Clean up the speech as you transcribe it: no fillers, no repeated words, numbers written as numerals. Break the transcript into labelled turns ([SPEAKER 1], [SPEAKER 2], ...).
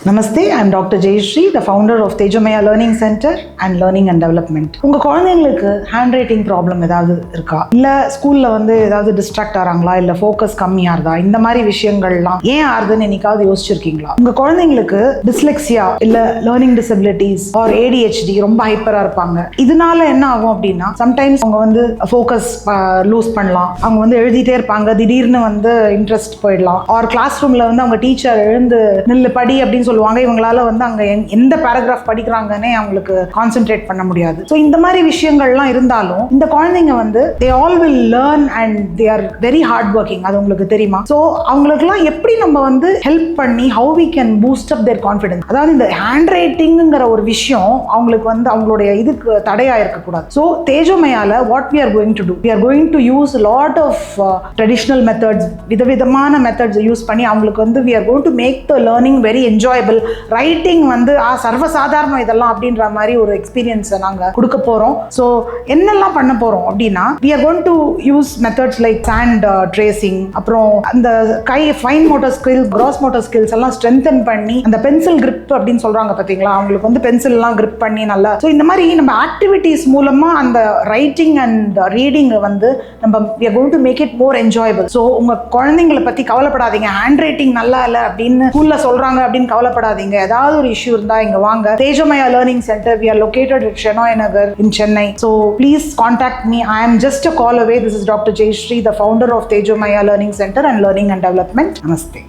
[SPEAKER 1] Namaste, I am Dr. Jayashree, the founder of Tejomaya Learning Center and Learning and Development. உங்க குழந்தைங்களுக்கு hand writing problem ஏதாவது இருக்கா, இல்ல ஸ்கூல்ல ஏதாவது டிஸ்ட்ராக்ட் ஆறாங்களா, இல்ல ஃபோக்கஸ் கம்மியா இருந்தா, இந்த மாதிரி விஷயங்கள்லாம் ஏன் ஆறுதுன்னு என்னைக்காவது யோசிச்சிருக்கீங்களா? உங்க குழந்தைங்களுக்கு டிஸ்லெக்சியா இல்ல லேர்னிங் டிசபிலிட்டிஸ் ஆர் ADHD ரொம்ப ஹைப்பரா இருப்பாங்க. இதனால என்ன ஆகும் அப்படின்னா, சம்டைம்ஸ் அவங்க ஃபோக்கஸ் லூஸ் பண்ணலாம், அவங்க எழுதிட்டே இருப்பாங்க, திடீர்னு இன்ட்ரெஸ்ட் போயிடலாம், ஆர் கிளாஸ் ரூம்ல அவங்க டீச்சர் எழுந்து நில்லு படி அப்படின்னு சொல்லுவாங்க, இவங்களால அங்க எந்த பேராகிராஃப் படிக்கிறாங்கன்னே அவங்களுக்கு கான்சென்ட்ரேட் பண்ண முடியாது. ஸோ இந்த மாதிரி விஷயங்கள்லாம் இருந்தாலும் இந்த குழந்தைங்க they all will learn and they are very hard working. அது உங்களுக்கு தெரியுமா? ஸோ அவங்களுக்குலாம் எப்படி நம்ம ஹெல்ப் பண்ணி how we can boost up their confidence, அதாவது இந்த ஹேண்ட் ரைட்டிங்கிற ஒரு விஷயம் அவங்களுக்கு அவங்களுடைய இதுக்கு தடையா இருக்கக்கூடாது. ஸோ தேஜோமயால what we are going to do, we are going to use a lot of traditional methods, விதவிதமான மெத்தட்ஸ் யூஸ் பண்ணி அவங்களுக்கு we are going to make the learning very enjoyable. Writing சர்வசாதாரணம் இதெல்லாம் அப்படின்ற மாதிரி ஒரு எக்ஸ்பீரியன்ஸை நாங்கள் கொடுக்க போகிறோம். ஸோ என்னெல்லாம் பண்ண போகிறோம் அப்படின்னா, we are going to use methods like sand tracing, அப்புறம் அந்த fine motor skills, cross motor skills எல்லாம் ஸ்ட்ரென்தன் பண்ணி, அந்த பென்சில் கிரிப் அப்படின்னு சொல்கிறாங்க பார்த்தீங்களா, அவங்களுக்கு பென்சில்லாம் கிரிப் பண்ணி நல்லா. ஸோ இந்த மாதிரி நம்ம ஆக்டிவிட்டீஸ் மூலமாக அந்த ரைட்டிங் அண்ட் ரீடிங் நம்ம we are going to make it more enjoyable. So உங்கள் குழந்தைங்களை பற்றி கவலைப்படாதீங்க, ஹேண்ட் ரைட்டிங் நல்லா இல்லை அப்படின்னு ஸ்கூலில் சொல்கிறாங்க அப்படின்னு கவலைப்படாதீங்க. ஏதாவது ஒரு இஷ்யூ இருந்தா இங்க வாங்க. Tejomaya Learning Center, we are located at Shenoy Nagar in Chennai. So please contact me. I am just a call away. This is Dr. Jayashree, the founder of Tejomaya Learning Center and Learning and Development. Namaste.